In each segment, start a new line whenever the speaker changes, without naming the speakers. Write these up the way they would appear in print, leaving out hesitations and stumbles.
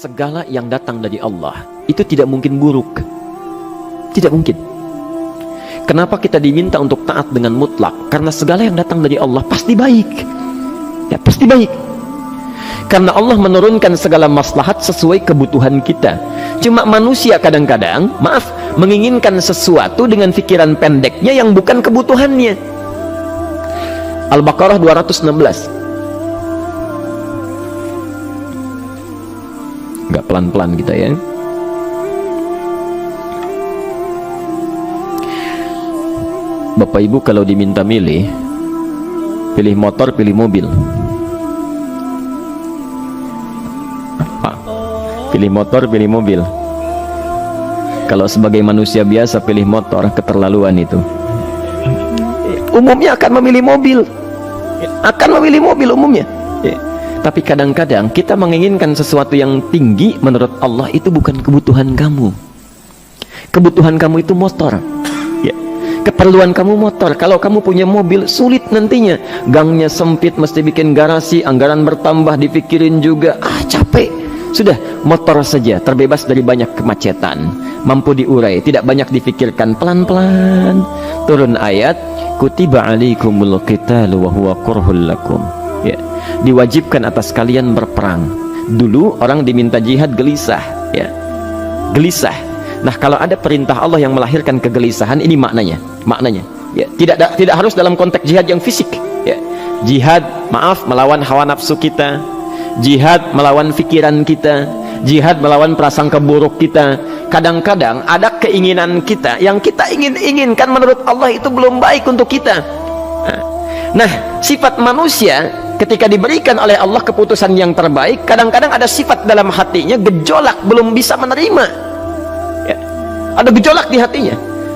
segala yang datang dari Allah itu tidak mungkin buruk. Tidak mungkin. Kenapa kita diminta untuk taat dengan mutlak? Karena segala yang datang dari Allah pasti baik. Ya, pasti baik. Karena Allah menurunkan segala maslahat sesuai kebutuhan kita. Cuma manusia kadang-kadang, maaf, menginginkan sesuatu dengan pikiran pendeknya yang bukan kebutuhannya. Al-Baqarah 216. Nggak pelan-pelan kita ya. Bapak Ibu kalau diminta milih, pilih motor, pilih mobil. Pilih motor, pilih mobil. Kalau sebagai manusia biasa pilih motor, keterlaluan itu. Umumnya akan memilih mobil. Akan memilih mobil umumnya. Tapi kadang-kadang kita menginginkan sesuatu yang tinggi, menurut Allah itu bukan kebutuhan kamu. Kebutuhan kamu itu motor. Keperluan kamu motor. Kalau kamu punya mobil, sulit nantinya. Gangnya sempit, mesti bikin garasi, anggaran bertambah, dipikirin juga. Capek. Sudah, motor saja, terbebas dari banyak kemacetan, mampu diurai, tidak banyak difikirkan. Pelan-pelan turun ayat, kutiba alaikumul qitalu wa huwa kurhul lakum. Ya, diwajibkan atas kalian berperang. Dulu orang diminta jihad gelisah, ya. Gelisah. Nah, kalau ada perintah Allah yang melahirkan kegelisahan, ini maknanya. Ya, tidak harus dalam konteks jihad yang fisik, ya. Jihad, maaf, melawan hawa nafsu kita. Jihad melawan pikiran kita, jihad melawan prasangka buruk kita. Kadang-kadang ada keinginan kita yang kita inginkan menurut Allah itu belum baik untuk kita. Nah, sifat manusia ketika diberikan oleh Allah keputusan yang terbaik, kadang-kadang ada sifat dalam hatinya gejolak, belum bisa menerima. Ya, ada gejolak di hatinya.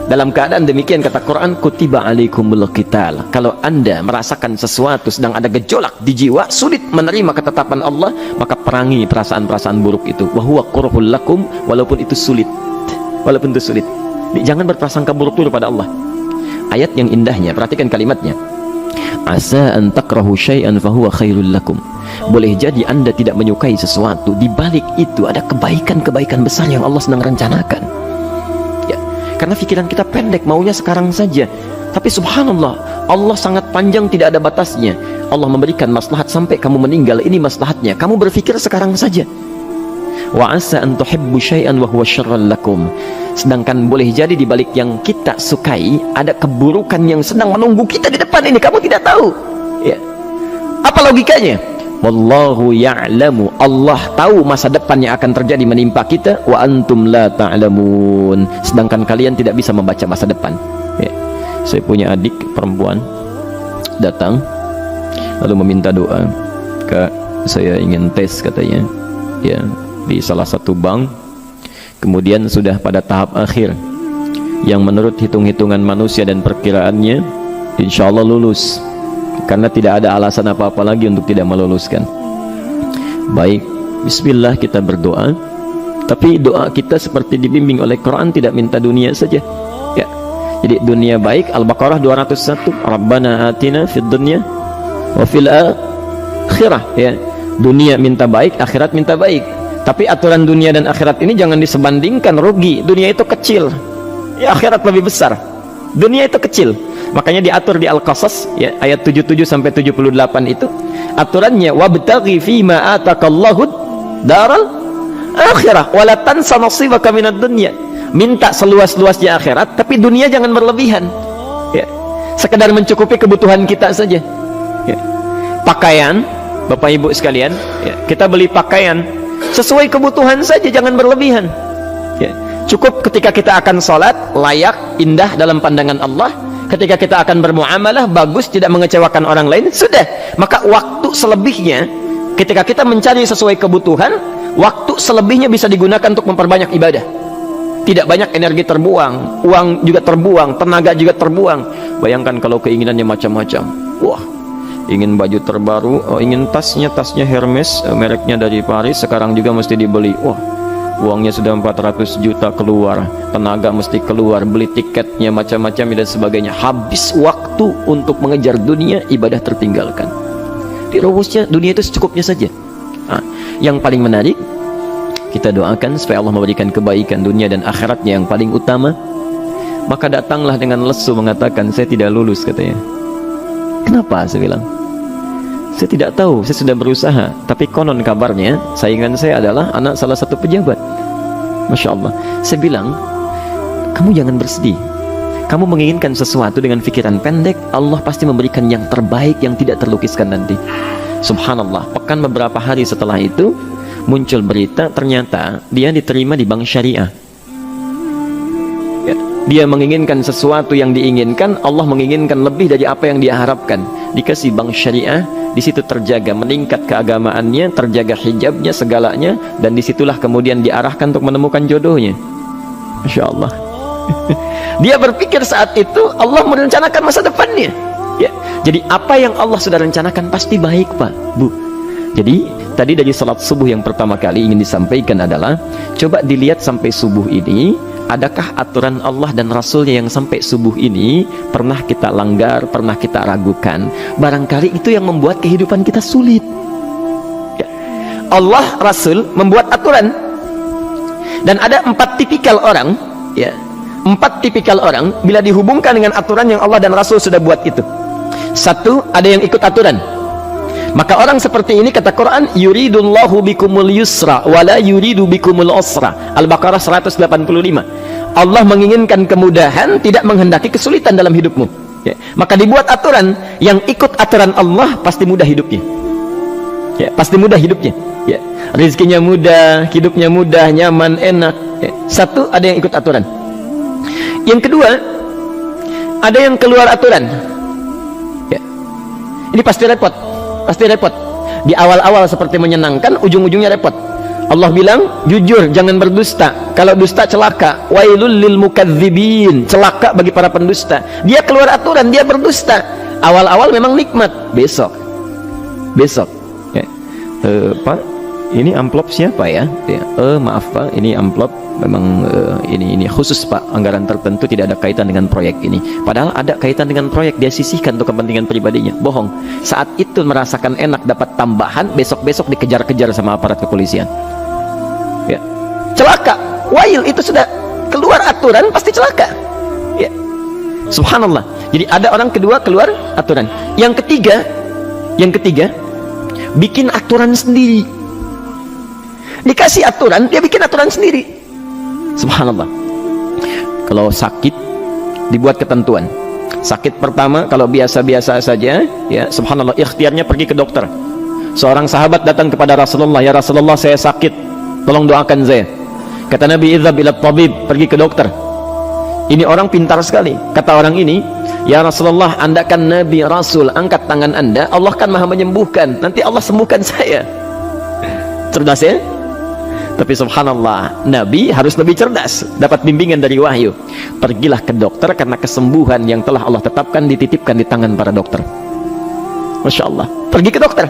Dalam keadaan demikian kata Quran, kutiba alaikumul qital. Kalau anda merasakan sesuatu sedang ada gejolak di jiwa, sulit menerima ketetapan Allah, maka perangi perasaan-perasaan buruk itu. Wa huwa kurhul lakum, walaupun itu sulit. Walaupun itu sulit. Jangan berprasangka buruk dulu pada Allah. Ayat yang indahnya, perhatikan kalimatnya. Asa an takrahu syai'an fahuwa khairul lakum. Boleh jadi anda tidak menyukai sesuatu, di balik itu ada kebaikan-kebaikan besar yang Allah sedang rencanakan. Karena pikiran kita pendek, maunya sekarang saja. Tapi subhanallah, Allah sangat panjang, tidak ada batasnya. Allah memberikan maslahat sampai kamu meninggal, ini maslahatnya. Kamu berpikir sekarang saja. Wa asa an tuhibbu syai'an wa huwa syarrul lakum. Sedangkan boleh jadi di balik yang kita sukai ada keburukan yang sedang menunggu kita di depan ini, kamu tidak tahu. Ya. Apa logikanya? Wallahu ya'lamu, Allah tahu masa depan yang akan terjadi menimpa kita, wa antum la ta'lamun, sedangkan kalian tidak bisa membaca masa depan. Ya. Saya punya adik perempuan datang lalu meminta doa. Kak, saya ingin tes katanya, ya, di salah satu bank, kemudian sudah pada tahap akhir yang menurut hitung-hitungan manusia dan perkiraannya insya Allah lulus, karena tidak ada alasan apa-apa lagi untuk tidak meluluskan. Baik, bismillah, kita berdoa. Tapi doa kita seperti dibimbing oleh Quran, tidak minta dunia saja. Ya. Jadi dunia baik, Al-Baqarah 201, Rabbana atina fid dunya wa fil akhirah. Ya. Dunia minta baik, akhirat minta baik. Tapi aturan dunia dan akhirat ini jangan disebandingkan, rugi. Dunia itu kecil, ya, akhirat lebih besar. Dunia itu kecil. Makanya diatur di Al-Qasas, ya, ayat 77 sampai 78 itu aturannya, wabtaghi fima atakallahu daral akhirah wala tansa nasibaka minad dunya. Minta seluas-luasnya akhirat, tapi dunia jangan berlebihan. Ya. Sekedar mencukupi kebutuhan kita saja. Ya. Pakaian, Bapak Ibu sekalian, ya, kita beli pakaian sesuai kebutuhan saja, jangan berlebihan. Ya. Cukup ketika kita akan sholat, layak, indah dalam pandangan Allah. Ketika kita akan bermuamalah, bagus, tidak mengecewakan orang lain, sudah. Maka waktu selebihnya, ketika kita mencari sesuai kebutuhan, waktu selebihnya bisa digunakan untuk memperbanyak ibadah. Tidak banyak energi terbuang, uang juga terbuang, tenaga juga terbuang. Bayangkan kalau keinginannya macam-macam. Wah, ingin baju terbaru, ingin tasnya Hermes, mereknya dari Paris, sekarang juga mesti dibeli. Wah, uangnya sudah 400 juta keluar, tenaga mesti keluar, beli tiketnya macam-macam dan sebagainya. Habis waktu untuk mengejar dunia, ibadah tertinggalkan. Di rumusnya dunia itu secukupnya saja. Yang paling menarik, kita doakan supaya Allah memberikan kebaikan dunia dan akhiratnya yang paling utama. Maka datanglah dengan lesu mengatakan, saya tidak lulus, katanya. Kenapa? Saya bilang, saya tidak tahu, saya sudah berusaha, tapi konon kabarnya saingan saya adalah anak salah satu pejabat. Masya Allah. Saya bilang, kamu jangan bersedih. Kamu menginginkan sesuatu dengan pikiran pendek, Allah pasti memberikan yang terbaik yang tidak terlukiskan nanti. Subhanallah. Pekan beberapa hari setelah itu muncul berita, ternyata dia diterima di bank syariah. Ya, dia menginginkan sesuatu yang diinginkan, Allah menginginkan lebih dari apa yang dia harapkan. Dikasih bank syariah, di situ terjaga, meningkat keagamaannya, terjaga hijabnya, segalanya, dan disitulah kemudian diarahkan untuk menemukan jodohnya. Masya Allah. Dia berpikir saat itu Allah merencanakan masa depannya. Ya, jadi apa yang Allah sudah rencanakan pasti baik, Pak, Bu. Jadi tadi dari salat subuh yang pertama kali ingin disampaikan adalah, coba dilihat sampai subuh ini, adakah aturan Allah dan Rasulnya yang sampai subuh ini pernah kita langgar, pernah kita ragukan. Barangkali itu yang membuat kehidupan kita sulit. Ya. Allah, Rasul membuat aturan, dan ada 4 tipikal orang, ya, 4 tipikal orang bila dihubungkan dengan aturan yang Allah dan Rasul sudah buat itu. 1, ada yang ikut aturan. Maka orang seperti ini, kata Quran, yuridullahu bikumul yusra wala yuridu bikumul usra. Al-Baqarah 185. Allah menginginkan kemudahan, tidak menghendaki kesulitan dalam hidupmu. Ya. Maka dibuat aturan, yang ikut aturan Allah pasti mudah hidupnya. Ya, pasti mudah hidupnya. Ya. Rizkinya mudah, hidupnya mudah, nyaman, enak. Ya. 1, ada yang ikut aturan. Yang kedua, ada yang keluar aturan. Ya. Ini pasti repot. Pasti repot. Di awal-awal seperti menyenangkan, ujung-ujungnya repot. Allah bilang, jujur, jangan berdusta. Kalau dusta celaka. Wailul lil mukadzibin. Celaka bagi para pendusta. Dia keluar aturan, dia berdusta. Awal-awal memang nikmat. Besok. Ya. Pak, ini amplop siapa ya? Ya. Maaf Pak, ini amplop memang ini khusus Pak, anggaran tertentu, tidak ada kaitan dengan proyek ini. Padahal ada kaitan dengan proyek, dia sisihkan untuk kepentingan pribadinya. Bohong. Saat itu merasakan enak dapat tambahan, besok-besok dikejar-kejar sama aparat kepolisian. Ya. Celaka. Wail, itu sudah keluar aturan, pasti celaka. Ya. Subhanallah. Jadi ada orang kedua keluar aturan. Yang ketiga bikin aturan sendiri. Dikasih aturan, dia bikin aturan sendiri. Subhanallah. Kalau sakit, dibuat ketentuan. Sakit pertama kalau biasa-biasa saja, ya, subhanallah, ikhtiarnya pergi ke dokter. Seorang sahabat datang kepada Rasulullah, ya Rasulullah, saya sakit, tolong doakan saya. Kata Nabi, idhab ila tabib, pergi ke dokter. Ini orang pintar sekali. Kata orang ini, ya Rasulullah, Anda kan Nabi Rasul, angkat tangan Anda, Allah kan maha menyembuhkan, nanti Allah sembuhkan saya. Cerdas ya? Tapi subhanallah, Nabi harus lebih cerdas, dapat bimbingan dari wahyu. Pergilah ke dokter, karena kesembuhan yang telah Allah tetapkan dititipkan di tangan para dokter. Masya Allah, pergi ke dokter.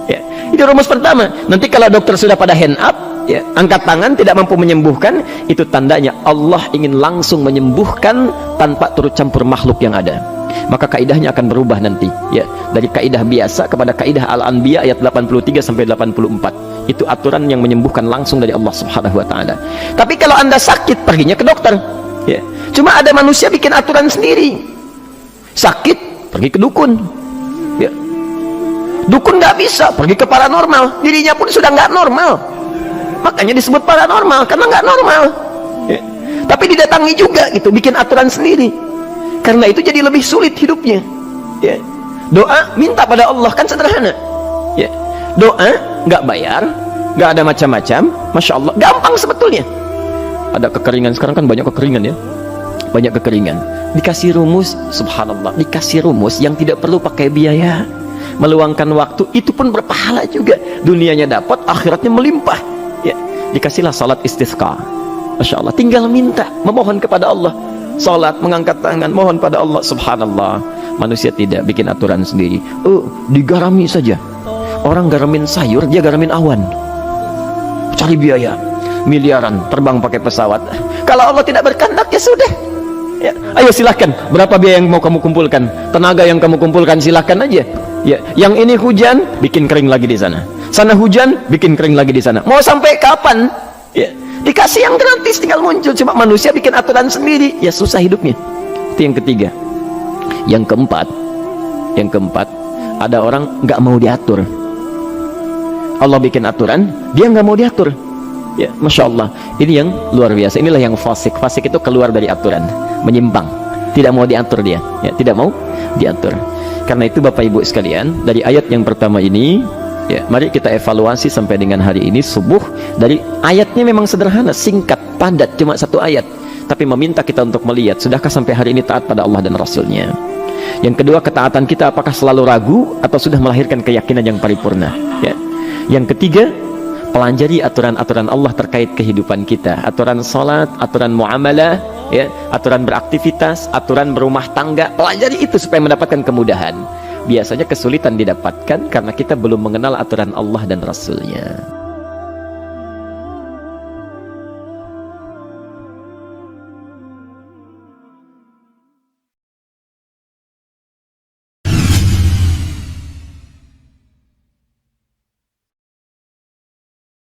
Ya. Itu rumus pertama. Nanti kalau dokter sudah pada hand up, ya, angkat tangan, tidak mampu menyembuhkan, itu tandanya Allah ingin langsung menyembuhkan tanpa turut campur makhluk yang ada. Maka kaidahnya akan berubah nanti, ya, dari kaidah biasa kepada kaidah Al-Anbiya ayat 83 sampai 84. Itu aturan yang menyembuhkan langsung dari Allah Subhanahu wa taala. Tapi kalau Anda sakit, perginya ke dokter. Ya. Cuma ada manusia bikin aturan sendiri. Sakit, pergi ke dukun. Ya. Dukun nggak bisa, pergi ke paranormal. Dirinya pun sudah nggak normal. Makanya disebut paranormal, karena nggak normal. Ya. Tapi didatangi juga gitu, bikin aturan sendiri. Karena itu jadi lebih sulit hidupnya. Ya. Doa, minta pada Allah, kan sederhana. Ya. Doa nggak bayar, nggak ada macam-macam, masya Allah, gampang sebetulnya. Ada kekeringan sekarang kan, banyak kekeringan ya, banyak kekeringan. Dikasih rumus, subhanallah, dikasih rumus yang tidak perlu pakai biaya, meluangkan waktu, itu pun berpahala juga. Dunianya dapat, akhiratnya melimpah. Ya, dikasihlah salat istisqa, masya Allah, tinggal minta, memohon kepada Allah. Salat, mengangkat tangan, mohon pada Allah. Subhanallah, manusia tidak bikin aturan sendiri. Digarami saja. Orang garamin sayur, dia garamin awan. Cari biaya miliaran, terbang pakai pesawat. Kalau Allah tidak berkehendak, ya sudah. Ya, ayo silahkan. Berapa biaya yang mau kamu kumpulkan? Tenaga yang kamu kumpulkan, silahkan aja. Ya, yang ini hujan, bikin kering lagi di sana. Sana hujan, bikin kering lagi di sana. Mau sampai kapan? Ya, dikasih yang gratis tinggal muncul, cuma manusia bikin aturan sendiri, ya susah hidupnya. Itu yang ketiga. Yang keempat, ada orang nggak mau diatur. Allah bikin aturan, dia nggak mau diatur. Ya, masya Allah, ini yang luar biasa. Inilah yang fasik. Fasik itu keluar dari aturan, menyimpang, tidak mau diatur dia. Ya, tidak mau diatur. Karena itu Bapak Ibu sekalian, dari ayat yang pertama ini, ya, mari kita evaluasi sampai dengan hari ini subuh. Dari ayatnya memang sederhana, singkat, padat, cuma satu ayat, tapi meminta kita untuk melihat, sudahkah sampai hari ini taat pada Allah dan Rasulnya. Yang kedua, ketaatan kita apakah selalu ragu atau sudah melahirkan keyakinan yang paripurna, ya. Yang ketiga, pelajari aturan-aturan Allah terkait kehidupan kita, aturan salat, aturan muamalah, ya, aturan beraktivitas, aturan berumah tangga. Pelajari itu supaya mendapatkan kemudahan. Biasanya kesulitan didapatkan karena kita belum mengenal aturan Allah dan Rasulnya.